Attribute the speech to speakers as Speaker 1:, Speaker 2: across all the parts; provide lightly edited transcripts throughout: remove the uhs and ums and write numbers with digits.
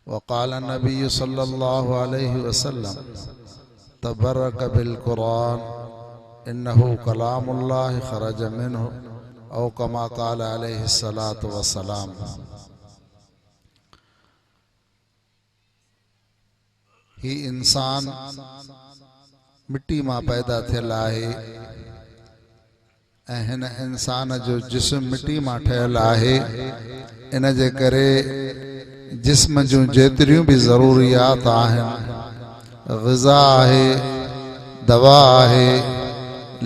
Speaker 1: وقال النبي صلى الله عليه وسلم تبرك بالقرآن إنه كلام الله خرج منه أو كما قال عليه الصلاة والسلام. ही इंसान मिट्टी मां पैदा थियल आहे ऐं हिन इंसान जो जिस्म मिट्टी मां ठहियल आहे। इन जे करे जिस्म जूं जेतिरियूं बि ज़रूरियात आहिनि, ग़िज़ा आहे, दवा आहे,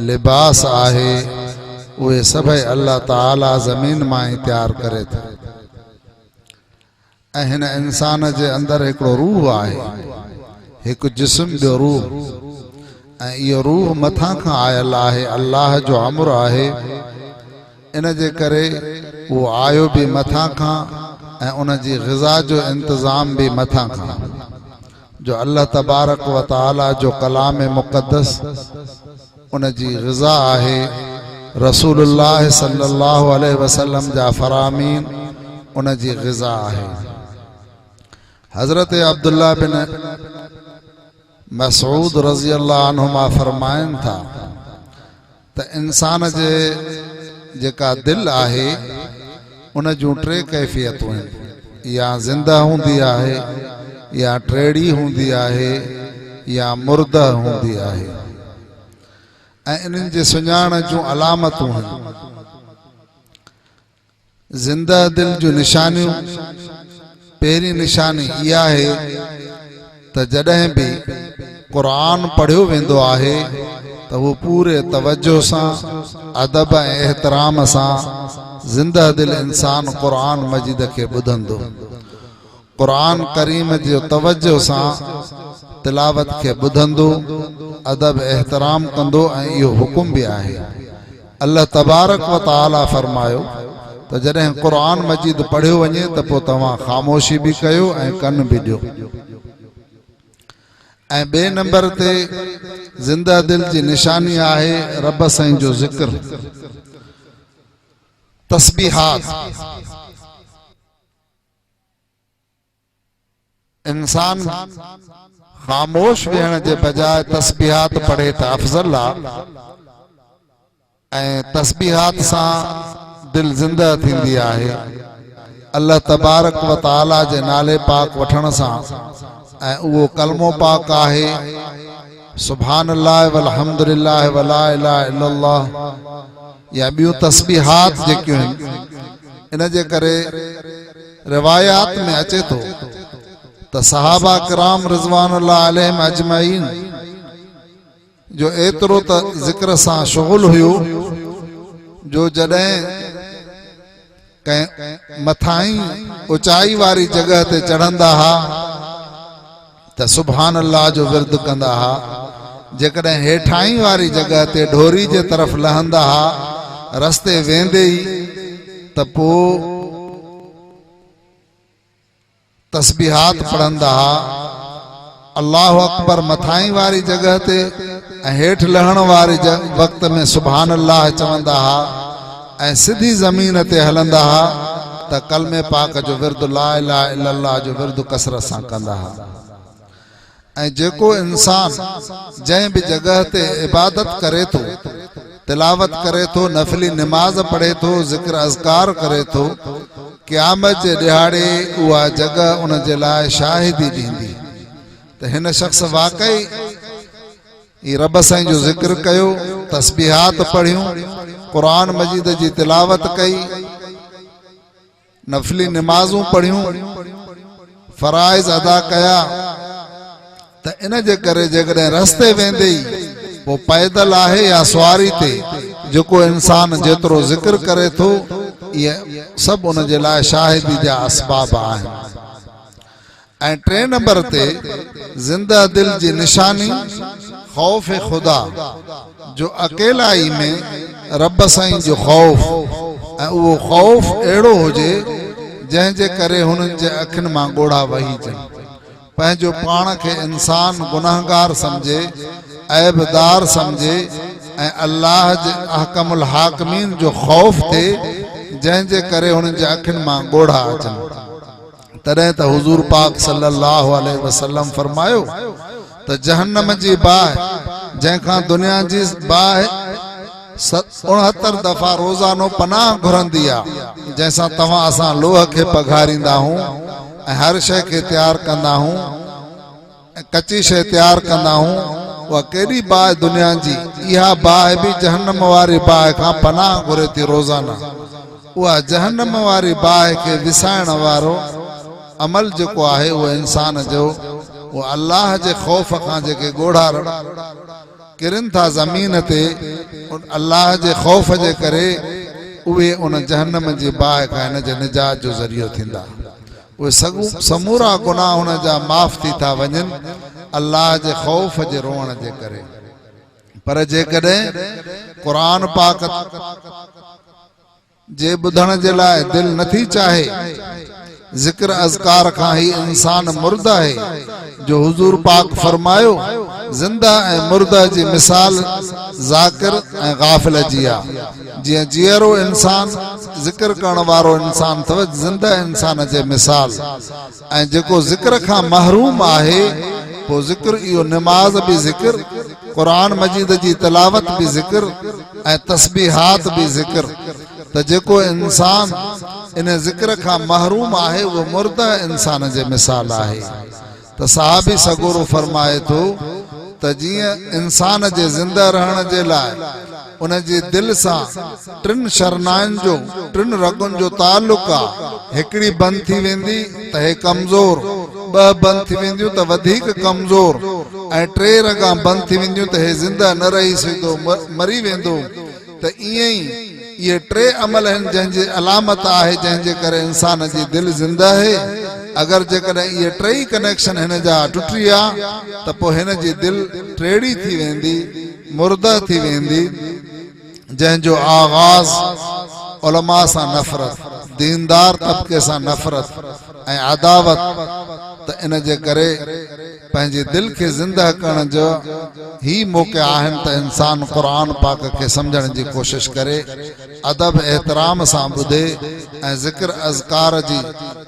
Speaker 1: लिबास आहे, उहे सभई अल्लाह ताला ज़मीन मां ई तयारु करे थो। ऐं हिन इंसान जे अंदरि हिकिड़ो रूह आहे, हिकु जिस्म ॿियो रूह, ऐं इहो रूह मथां खां आयल आहे, अल्लाह जो अमर आहे। इन जे करे उहो आयो बि मथां खां ऐं उन जी ग़िज़ा जो इंतज़ाम बि मथां खां, जो अल्लाह तबारक व तआला जो कलाम मुक़द्दस उन जी ग़िज़ा आहे। रसूलुल्लाह सल्लल्लाहु अलैहि वसल्लम जा फरामीन उन जी ग़िज़ा आहे। हज़रत अब्दुल्लाह बिन मसऊद रज़ी अल्लाह अन्हुमा फरमाइनि था त इंसान जे जेका दिल आहे उन जूं टे कैफ़ियतूं आहिनि, या ज़िंदा हूंदी आहे, या टेड़ी हूंदी आहे, या मुर्दा हूंदी आहे। ऐं इन्हनि जे सुञाण जूं अलामतूं आहिनि। ज़िंदा दिल जूं निशानियूं, पहिरीं निशानी इहा आहे त जॾहिं बि क़ुरान पढ़ियो वेंदो आहे त उहो पूरे तवज्जो सां, अदब ऐं एहतराम सां ज़िंदा दिल इंसान क़ुरान मजीद खे ॿुधंदो, क़ुरान करीम जो तवज्जो सां तिलावत खे ॿुधंदो, अदब एहतराम कंदो। ऐं इहो हुकुम बि आहे। अल्लाह तबारक व तआला फरमायो त जॾहिं क़ुरान मजीद पढ़ियो वञे त पोइ तव्हां ख़ामोशी बि कयो ऐं कन बि ॾियो। ऐं ॿिए नंबर ते ज़िंदा दिल जी निशानी आहे रब साईं जो ज़िक्र, तस्बीहात। इंसान ख़ामोश वेहण जे बजाय तस्बीहात पढ़े त अफ़ज़ल आहे। ऐं तस्बीहात सां दिल ज़िंदा थींदी आहे। अल्लाह तबारक व तआला जे नाले पाक वठण सां, ऐं उहो कलमो पाक आहे, सुभानअल्लाह वल्हम्दुलिल्लाह वला इलाहा इल्लल्लाह, या ॿियूं तस्बीहात जेकियूं आहिनि। इन जे करे रिवायात में अचे थो त सहाबा किराम रिज़वानुल्लाह अलैहिम अजमईन जो एतिरो त ज़िक्र सां शुग़ुल हुयो जो जॾहिं कंहिं मथाई ऊचाई वारी जगह ते चढ़ंदा हा त सुभान अल्लाह जो विर्द कंदा हा। जेकॾहिं हेठाई वारी जगह ते ढोरी जे तरफ़ लहंदा हा, रस्ते वेंदे ई त पोइ तस्बीहात पढ़ंदा हा। अल्लाहु अकबर मथाई वारी जगह ते ऐं हेठि लहण वारे वक़्त में सुभान अल्लाह चवंदा हा, ऐं सिधी ज़मीन ते हलंदा हा त कलमे पाक जो विर्द ला इलाहा इल्लल्लाह जो विर्द कसरत सां कंदा हा। ऐं जेको इंसान जंहिं बि जगह ते इबादत करे थो, तिलावत करे थो, नफ़िली निमाज़ पढ़े थो, ज़िक्र अज़कार करे थो, क़यामत जे ॾिहाड़े उहा जगह उन जे लाइ शाहिदी ॾींदी त हिन शख़्स वाकई रब साईं जो ज़िक्र कयो, तस्बीहात पढ़ियूं, क़ुरान मजीद जी तिलावत कई, नफ़िली निमाज़ूं पढ़ियूं, फ़राइज़ अदा कया। त इन जे करे जेकॾहिं रस्ते वेंदे ई पोइ पैदल आहे या सवारी ते जेको इंसान जेतिरो ज़िक्र करे थो, इहे सभु उन जे लाइ शाहिदी जा असबाब आहिनि। ऐं टे नंबर ते ज़िंदा दिल जी निशानी ख़ौफ़ ख़ुदा, जो अकेलाई में रब साईं जो ख़ौफ़, ऐं उहो ख़ौफ़ अहिड़ो हुजे जंहिंजे करे हुननि जे अखियुनि मां ॻोढ़ा वही अचनि, पंहिंजो पाण खे इंसान गुनाहगार समझे, ऐबदार समझे, ऐं अल्लाह जे अहकमुल हाकिमीन जो ख़ौफ़ थिए जंहिंजे करे हुननि जे अखियुनि मां ॻोढ़ा अचनि। तॾहिं त हुज़ूर पाक सल्लल्लाहु अलैहि वसल्लम फरमायो त जहन्नम जी बाहि जंहिंखां दुनिया जी बाहि 69 दफ़ा रोज़ानो पनाह घुरंदी आहे, जंहिंसां तव्हां असां लोह खे पघारींदा आहियूं ऐं हर शइ खे तयारु कंदा आहियूं, कची शइ तयारु कंदा आहियूं। उहा केॾी बाहि दुनिया जी, इहा बाहि बि जहन्नम वारी बाहि खां पनाह घुरे थी रोज़ाना। उहा जहन्नम वारी बाहि खे विसाइण वारो अमल जेको आहे उहो इंसान जो, उहो अल्लाह जे ख़ौफ़ खां जेके ॻोढ़ा किरनि था ज़मीन ते, अल्लाह जे ख़ौफ़ जे करे उहे उन जहन्नम जी बाहि खां हिन जे निजात जो ज़रियो थींदा। उहे समूरा गुनाह हुन जा माफ़ थी था वञनि अल्लाह जे ख़ौफ़ जे रोअण जे करे। पर जेकॾहिं क़ुरान पाक जे ॿुधण जे लाइ दिलि नथी चाहे, ज़िक्र अज़कार खां ही इंसान मुर्द आहे। जो हुज़ूर पाक फरमायो ज़िंदा ऐं मुर्दा जी मिसाल ज़ाकिर ऐं गाफ़िल जी आहे। जीअं जीअरो इंसान ज़िक्र करण वारो इंसान अथव, ज़िंदा इंसान जे मिसाल। ऐं जेको ज़िक्र खां महरूम आहे, पोइ ज़िक्र इहो नमाज़ बि ज़िक्र, क़ुरान मजीद जी तिलावत बि ज़िक्र ऐं तस्बीहात बि ज़िक्र। त जेको इंसान इन ज़िक्र खां महरूम आहे उहो मुर्दा इंसान जे मिसाल आहे। त सहाबी सगोरो फरमाए थो त जीअं इंसान जे ज़िंदा रहण जे लाइ उन जी दिलि सां 3 शरनाइन जो 3 रगुनि जो ताल्लुक़ आहे। हिकिड़ी बंदि थी वेंदी त हे कमज़ोर, 2 बंदि थी वेंदियूं त वधीक कमज़ोर, ऐं 3 रगां बंदि थी वेंदियूं त हे ज़िंदा न रही सघंदो, मरी वेंदो। त ईअं ई ये 3 अमल आहिनि जंहिंजी अलामत आहे, जंहिंजे करे इंसान जी दिलि ज़िंदा आहे। अगर जेकॾहिं इहे 3 कनेक्शन हिन जा टुटी विया त पोइ हिन जी दिलि टेड़ी थी वेंदी, मुर्दा थी वेंदी, जंहिंजो आगाज़ उलमा सां नफ़रत, दीनदार तबके सां नफ़रत ऐं अदावत। त इन जे करे पंहिंजी दिलि खे ज़िंदा करण जो ही मौक़ा आहिनि त इंसान क़ुरान पाक खे सम्झण जी कोशिशि करे, अदब एहतराम सां ॿुधे ऐं ज़िक्र अज़कार जी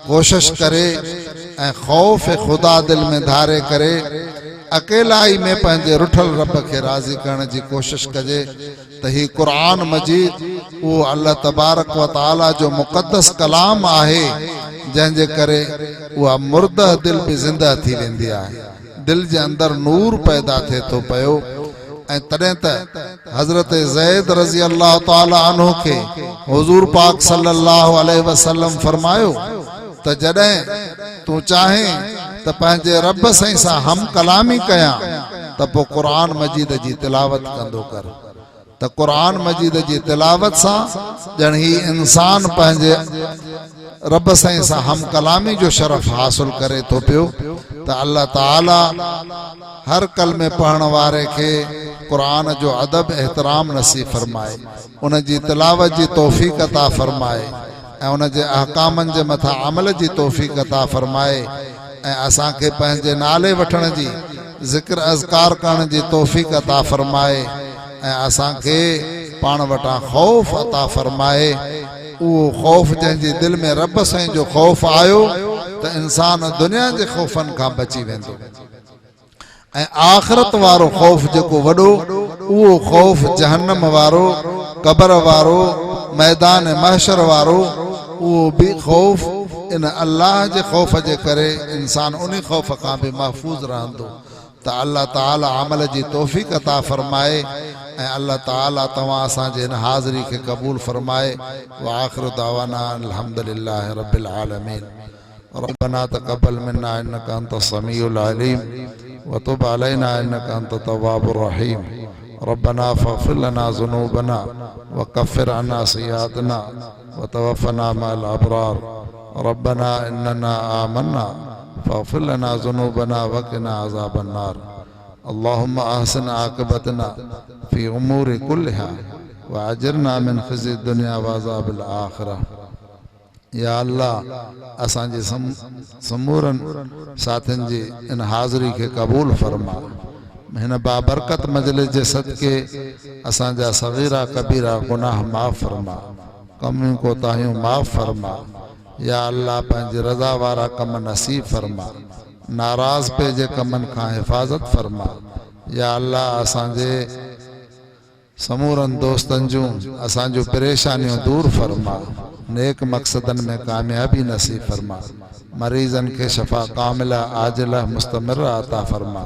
Speaker 1: कोशिशि करे ऐं ख़ौफ़ ख़ुदा दिलि में धारे करे अकेलाई में पंहिंजे रुठल रब खे राज़ी करण जी कोशिशि कजे। त ही क़ुरान मजीद उहो अल्लाह तबारक व तआला जो मुक़द्दस कलाम आहे, जंहिंजे करे उहा मुर्दा दिलि बि ज़िंदा थी वेंदी आहे, दिलि जे अंदरि नूर पैदा थिए थो पियो। ऐं तॾहिं त हज़रत ज़ैद रज़ी अल्लाह ताला अन्हु खे हुज़ूर पाक सल्लल्लाहु अलैहि वसल्लम फरमायो त जॾहिं तूं चाहें त पंहिंजे रब सां हम कलामी कयां त पोइ क़ुरान मजीद जी तिलावत कंदो कर। त क़ुरान मजीद जी तिलावत सां ॼण ही इंसान पंहिंजे रब सां हम कलामी जो शरफ़ हासिल करे थो पियो। त अल्लाह ताला हर कलमे पढ़ण वारे खे क़ुरान जो अदब एहतराम नसीब फरमाए, उन जी तिलावत जी तौफ़ीक़ अता फरमाए ऐं उन जे अहकामनि जे मथां अमल जी तौफ़ीक़ अता फरमाए ऐं असांखे पंहिंजे नाले वठण जी, ज़िक्र अज़कार करण जी तौफ़ीक़ अता फरमाए ऐं असांखे पाण वटां ख़ौफ़ अता फरमाए। उहो ख़ौफ़ जंहिंजी दिलि में रब साईं जो ख़ौफ़ आयो त इंसान दुनिया जे ख़ौफ़नि खां बची वेंदो ऐं आख़िरत वारो ख़ौफ़ जेको वॾो, उहो ख़ौफ़ जहन्नम वारो, क़बर वारो, मैदान महशर वारो, उहो बि ख़ौफ़ इन अल्लाह जे ख़ौफ़ जे करे इंसान उन ख़ौफ़ खां बि महफ़ूज़ रहंदो। त अल्लाह ताला अमल जी तौफ़ीक़ अता फरमाए ऐं अल्लाह ताला तव्हां असांजे इन हाज़िरी खे क़बूल फरमाए। व आख़िरु दावाना अल्हम्दुलिल्लाहि रब्बिल आलमीन। रब्बना तक़ब्बल मिन्ना इन्नका अंतस समीउल अलीम व तुब अलैना इन्नका अंतत तव्वाबुर रहीम। रब्बना फ़ग़फ़िर लना ज़ुनूबना व कफ़िर अन्ना सय्यिआतिना व तवफ़्फ़ना मअल अबरार। रब्बना इन्नना आमन्ना फ़ग़फ़िर लना ज़ुनूबना व क़िना अज़ाबन नार। अल्लाहुम्मा अहसिन आक़िबतना फ़ी उमूरि कुल्लिहा व अजिरना मिन ख़िज़्यि दुनिया व अज़ाबिल आख़िरह। या अल्लाह असांजे समूरनि साथियुनि जी इन हाज़िरी खे क़बूल फरमा। हिन बाबरकत मजलिस जे सदके असांजा सग़ीरा कबीरा गुनाह माफ़ फरमा, कमियूं कोताहियूं माफ़ फरमा। या अल्लाह पंहिंजी रज़ा वारा कम नसीब फरमा, नाराज़ पे जे कमन खां हिफ़ाज़त फरमा। या अल्लाह असांजे समूरनि दोस्तनि जूं असांजूं परेशानियूं दूर फरमा, नेक मक़सदनि में कामयाबी नसीब फरमा, मरीज़नि खे शफ़ा कामिला आजिला मुस्तमिर अता फरमा,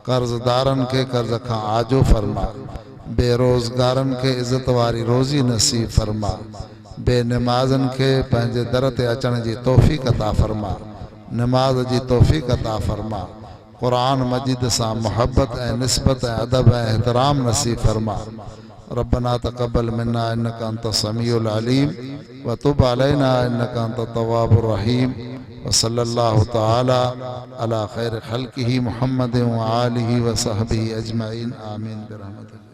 Speaker 1: कर्ज़दारनि खे कर्ज़ खां आजो फरमा, बेरोज़गारनि खे इज़त वारी रोज़ी नसीब फरमा, बेनमाज़नि खे पंहिंजे दर ते अचण जी तौफ़ीक़ अता फरमा, नमाज जी तौफ़ीक़ अता फरमा, कुरान मजीद सां मोहब्बत ऐं निस्बत ऐं अदब ऐं एहतराम नसीब फरमा। रब्बना तक़ब्बल मिन्ना इन्नका अंत समीउल अलीम व तुब अलैना इन्नका अंत तव्वाबुर रहीम व सल्लल्लाहु तआला अला खैर खल्क़िही मुहम्मद व आलिहि व सहबिही अजमईन आमीन बिरहमतिक।